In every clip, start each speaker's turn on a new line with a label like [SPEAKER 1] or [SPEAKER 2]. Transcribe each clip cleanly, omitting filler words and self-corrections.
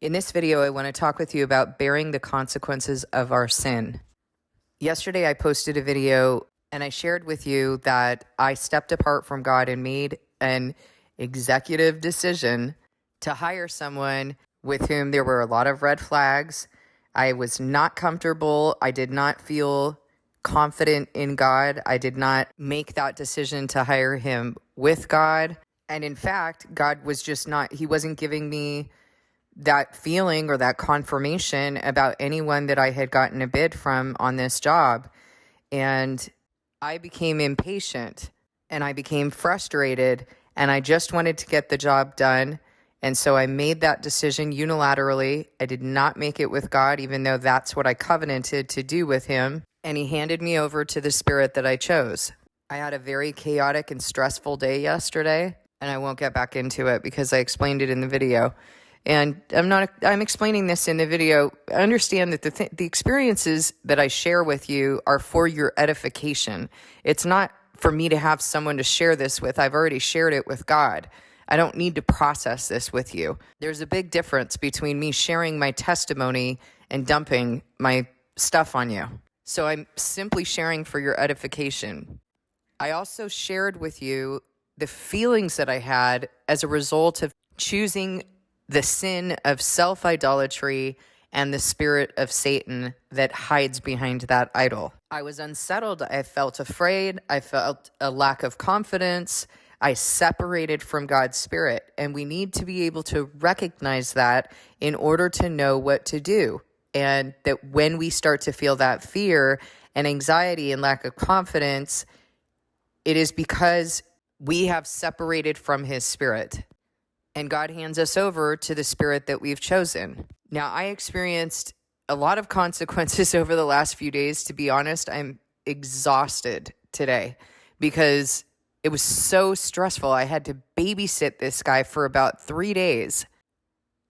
[SPEAKER 1] In this video, I want to talk with you about bearing the consequences of our sin. Yesterday, I posted a video and I shared with you that I stepped apart from God and made an executive decision to hire someone with whom there were a lot of red flags. I was not comfortable. I did not feel confident in God. I did not make that decision to hire him with God. And in fact, God was just not, he wasn't giving me that feeling or that confirmation about anyone that I had gotten a bid from on this job. And I became impatient and I became frustrated and I just wanted to get the job done. And so I made that decision unilaterally. I did not make it with God, even though that's what I covenanted to do with him. And he handed me over to the spirit that I chose. I had a very chaotic and stressful day yesterday, and I won't get back into it because I explained it in the video. And I'm explaining this in the video. I understand that the experiences that I share with you are for your edification. It's not for me to have someone to share this with. I've already shared it with God. I don't need to process this with you. There's a big difference between me sharing my testimony and dumping my stuff on you. So I'm simply sharing for your edification. I also shared with you the feelings that I had as a result of choosing the sin of self-idolatry and the spirit of Satan that hides behind that idol. I was unsettled. I felt afraid. I felt a lack of confidence. I separated from God's spirit. And we need to be able to recognize that in order to know what to do. And that when we start to feel that fear and anxiety and lack of confidence, it is because we have separated from his spirit. And God hands us over to the spirit that we've chosen. Now, I experienced a lot of consequences over the last few days. To be honest, I'm exhausted today because it was so stressful. I had to babysit this guy for about 3 days.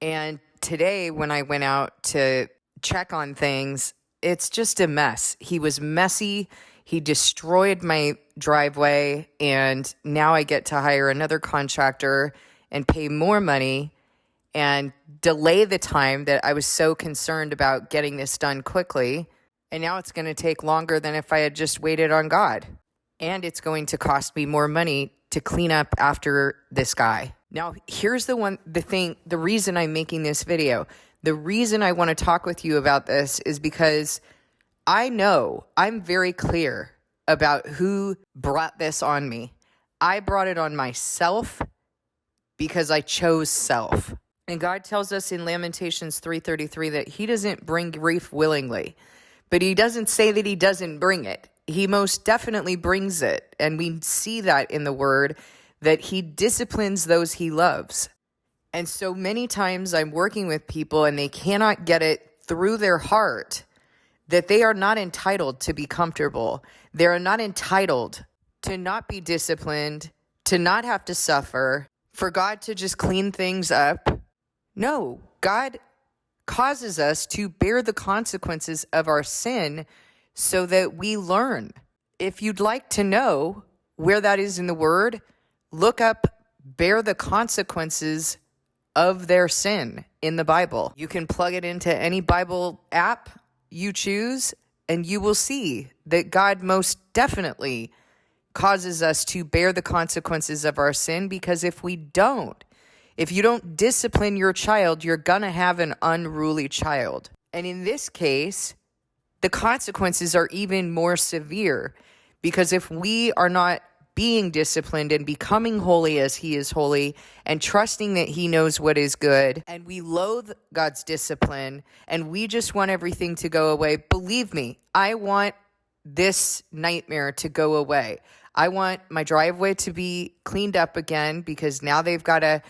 [SPEAKER 1] And today, when I went out to check on things, it's just a mess. He was messy. He destroyed my driveway. And now I get to hire another contractor and pay more money and delay the time that I was so concerned about getting this done quickly. And now it's going to take longer than if I had just waited on God. And it's going to cost me more money to clean up after this guy. Now, here's the reason I'm making this video. The reason I want to talk with you about this is because I know I'm very clear about who brought this on me. I brought it on myself because I chose self. And God tells us in Lamentations 3:33 that he doesn't bring grief willingly, but he doesn't say that he doesn't bring it. He most definitely brings it. And we see that in the word, that he disciplines those he loves. And so many times I'm working with people and they cannot get it through their heart that they are not entitled to be comfortable. They are not entitled to not be disciplined, to not have to suffer, for God to just clean things up. No, God causes us to bear the consequences of our sin so that we learn. If you'd like to know where that is in the word, look up bear the consequences of their sin in the Bible. You can plug it into any Bible app you choose, and you will see that God most definitely causes us to bear the consequences of our sin, because if you don't discipline your child, you're gonna have an unruly child. And in this case, the consequences are even more severe, because if we are not being disciplined and becoming holy as he is holy and trusting that he knows what is good, and we loathe God's discipline and we just want everything to go away, believe me, I want this nightmare to go away. I want my driveway to be cleaned up again, because now they've got to,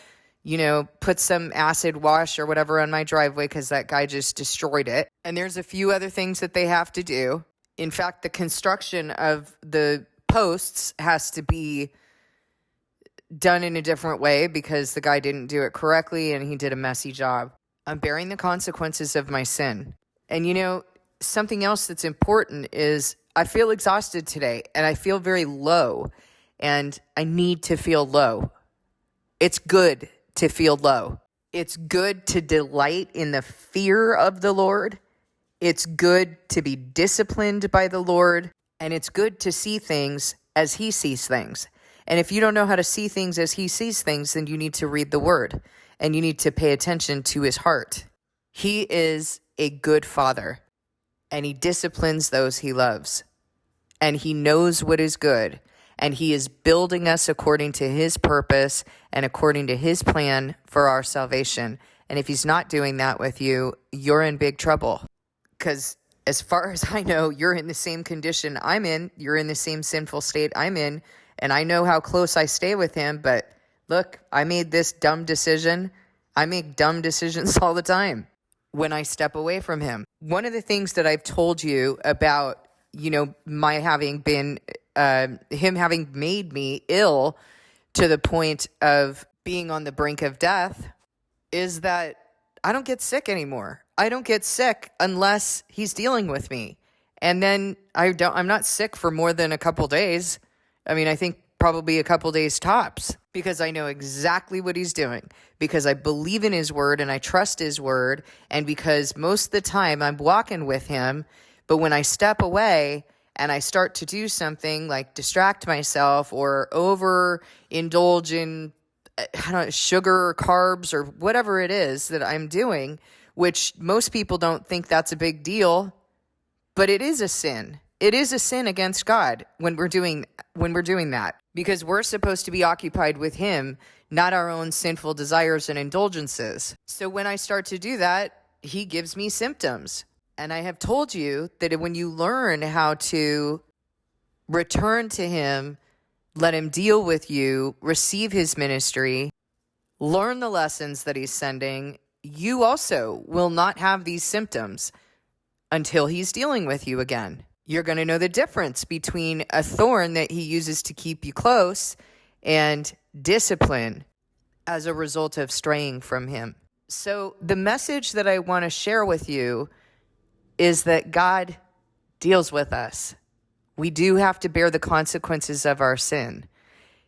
[SPEAKER 1] put some acid wash or whatever on my driveway because that guy just destroyed it. And there's a few other things that they have to do. In fact, the construction of the posts has to be done in a different way because the guy didn't do it correctly and he did a messy job. I'm bearing the consequences of my sin. And something else that's important is I feel exhausted today and I feel very low, and I need to feel low. It's good to feel low. It's good to delight in the fear of the Lord. It's good to be disciplined by the Lord. And it's good to see things as he sees things. And if you don't know how to see things as he sees things, then you need to read the word and you need to pay attention to his heart. He is a good father and he disciplines those he loves. And he knows what is good. And he is building us according to his purpose and according to his plan for our salvation. And if he's not doing that with you, you're in big trouble. Because as far as I know, you're in the same condition I'm in. You're in the same sinful state I'm in. And I know how close I stay with him. But look, I made this dumb decision. I make dumb decisions all the time when I step away from him. One of the things that I've told you about, my having been, him having made me ill to the point of being on the brink of death is that I don't get sick anymore. I don't get sick unless he's dealing with me. And then I'm not sick for more than a couple days. I mean, I think probably a couple days tops, because I know exactly what he's doing, because I believe in his word and I trust his word. And because most of the time I'm walking with him, but when I step away and I start to do something like distract myself or overindulge in sugar or carbs or whatever it is that I'm doing, which most people don't think that's a big deal, but it is a sin. It is a sin against God when we're doing that, because we're supposed to be occupied with him, not our own sinful desires and indulgences. So when I start to do that, he gives me symptoms. And I have told you that when you learn how to return to him, let him deal with you, receive his ministry, learn the lessons that he's sending, you also will not have these symptoms until he's dealing with you again. You're going to know the difference between a thorn that he uses to keep you close and discipline as a result of straying from him. So the message that I want to share with you is that God deals with us. We do have to bear the consequences of our sin.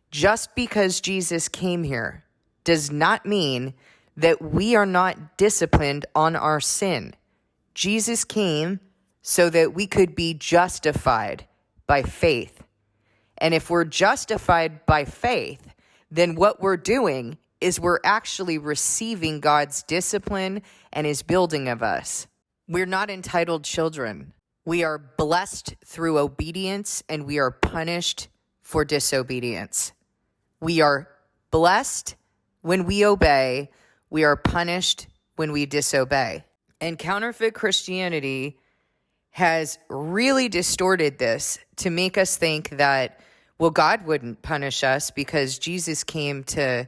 [SPEAKER 1] Just because Jesus came here does not mean that we are not disciplined on our sin. Jesus came so that we could be justified by faith. And if we're justified by faith, then what we're doing is we're actually receiving God's discipline and his building of us. We're not entitled children. We are blessed through obedience and we are punished for disobedience. We are blessed when we obey. We are punished when we disobey. And counterfeit Christianity has really distorted this to make us think that, well, God wouldn't punish us because Jesus came to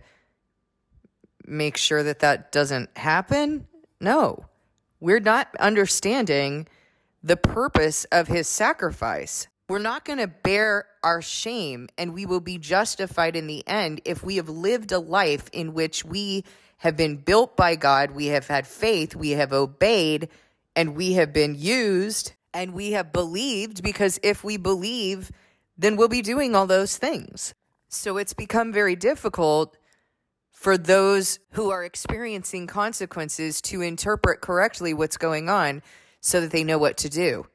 [SPEAKER 1] make sure that that doesn't happen. No, we're not understanding the purpose of his sacrifice. We're not going to bear our shame, and we will be justified in the end if we have lived a life in which we have been built by God, we have had faith, we have obeyed, and we have been used, and we have believed, because if we believe, then we'll be doing all those things. So it's become very difficult for those who are experiencing consequences to interpret correctly what's going on so that they know what to do.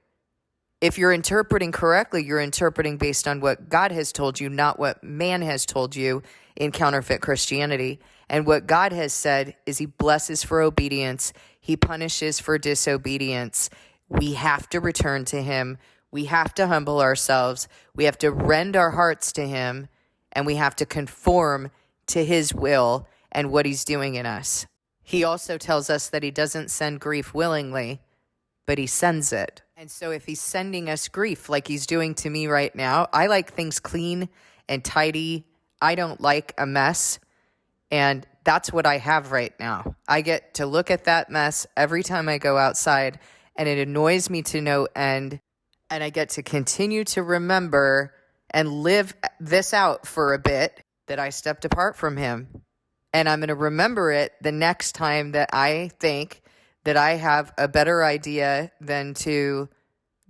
[SPEAKER 1] If you're interpreting correctly, you're interpreting based on what God has told you, not what man has told you in counterfeit Christianity. And what God has said is he blesses for obedience. He punishes for disobedience. We have to return to him. We have to humble ourselves. We have to rend our hearts to him, and we have to conform to his will and what he's doing in us. He also tells us that he doesn't send grief willingly, but he sends it. And so if he's sending us grief like he's doing to me right now, I like things clean and tidy. I don't like a mess. And that's what I have right now. I get to look at that mess every time I go outside, and it annoys me to no end. And I get to continue to remember and live this out for a bit, that I stepped apart from him. And I'm going to remember it the next time that I think that I have a better idea than to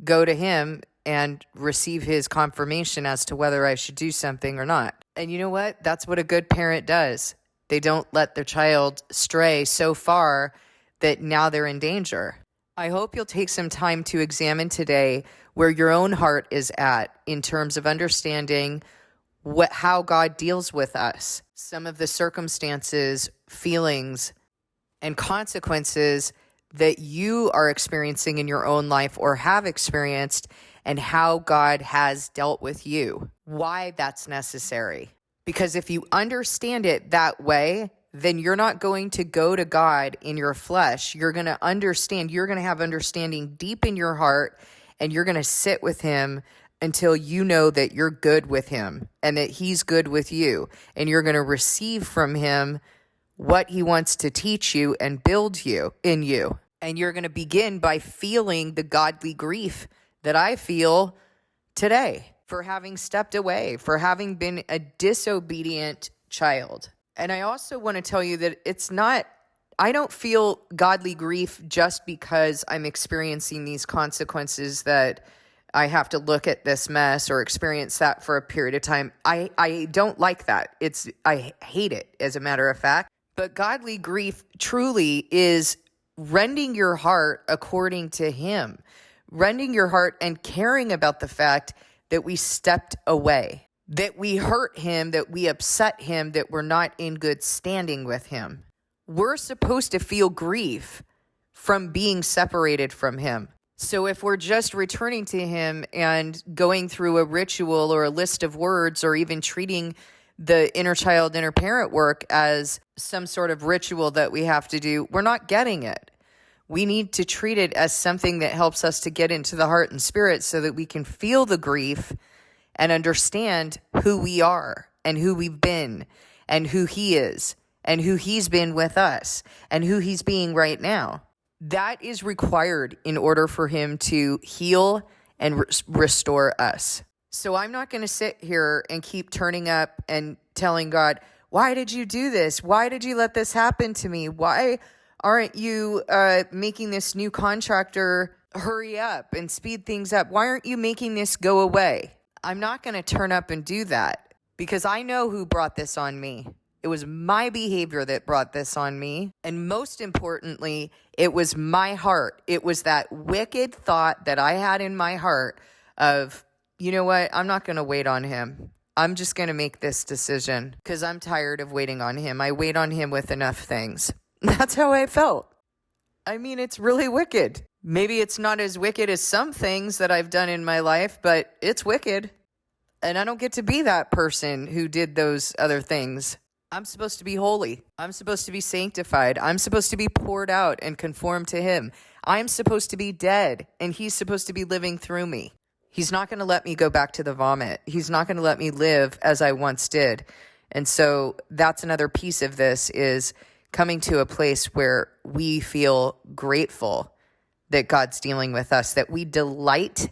[SPEAKER 1] go to him and receive his confirmation as to whether I should do something or not. And you know what? That's what a good parent does. They don't let their child stray so far that now they're in danger. I hope you'll take some time to examine today where your own heart is at in terms of understanding how God deals with us, some of the circumstances, feelings, and consequences that you are experiencing in your own life or have experienced, and how God has dealt with you, why that's necessary. Because if you understand it that way, then you're not going to go to God in your flesh. You're going to understand, you're going to have understanding deep in your heart, and you're going to sit with him until you know that you're good with him and that he's good with you. And you're going to receive from him what he wants to teach you and build you in you. And you're going to begin by feeling the godly grief that I feel today for having stepped away, for having been a disobedient child. And I also want to tell you that I don't feel godly grief just because I'm experiencing these consequences that I have to look at this mess or experience that for a period of time. I don't like that. I hate it, as a matter of fact. But godly grief truly is rending your heart according to him, rending your heart and caring about the fact that we stepped away, that we hurt him, that we upset him, that we're not in good standing with him. We're supposed to feel grief from being separated from him. So if we're just returning to him and going through a ritual or a list of words, or even treating the inner child, inner parent work as some sort of ritual that we have to do, we're not getting it. We need to treat it as something that helps us to get into the heart and spirit so that we can feel the grief and understand who we are and who we've been and who he is and who he's been with us and who he's being right now. That is required in order for him to heal and restore us. So I'm not going to sit here and keep turning up and telling God, why did you do this? Why did you let this happen to me? Why aren't you making this new contractor hurry up and speed things up? Why aren't you making this go away? I'm not going to turn up and do that because I know who brought this on me. It was my behavior that brought this on me. And most importantly, it was my heart. It was that wicked thought that I had in my heart of, you know what? I'm not going to wait on him. I'm just going to make this decision because I'm tired of waiting on him. I wait on him with enough things. That's how I felt. I mean, it's really wicked. Maybe it's not as wicked as some things that I've done in my life, but it's wicked. And I don't get to be that person who did those other things. I'm supposed to be holy. I'm supposed to be sanctified. I'm supposed to be poured out and conformed to him. I'm supposed to be dead, and he's supposed to be living through me. He's not going to let me go back to the vomit. He's not going to let me live as I once did. And so that's another piece of this, is coming to a place where we feel grateful that God's dealing with us, that we delight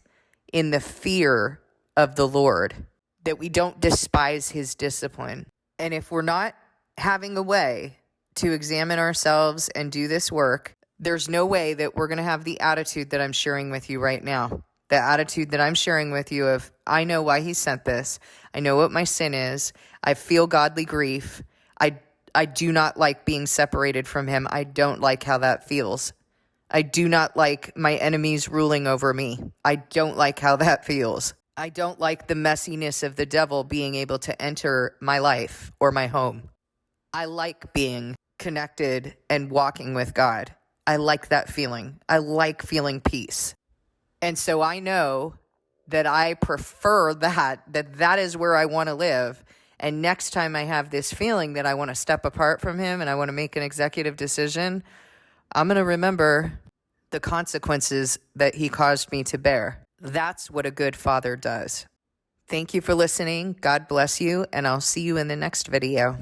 [SPEAKER 1] in the fear of the Lord, that we don't despise his discipline. And if we're not having a way to examine ourselves and do this work, there's no way that we're going to have the attitude that I'm sharing with you right now. The attitude that I'm sharing with you of, I know why he sent this. I know what my sin is. I feel godly grief. I do not like being separated from him. I don't like how that feels. I do not like my enemies ruling over me. I don't like how that feels. I don't like the messiness of the devil being able to enter my life or my home. I like being connected and walking with God. I like that feeling. I like feeling peace. And so I know that I prefer that is where I want to live. And next time I have this feeling that I want to step apart from him and I want to make an executive decision, I'm going to remember the consequences that he caused me to bear. That's what a good father does. Thank you for listening. God bless you, and I'll see you in the next video.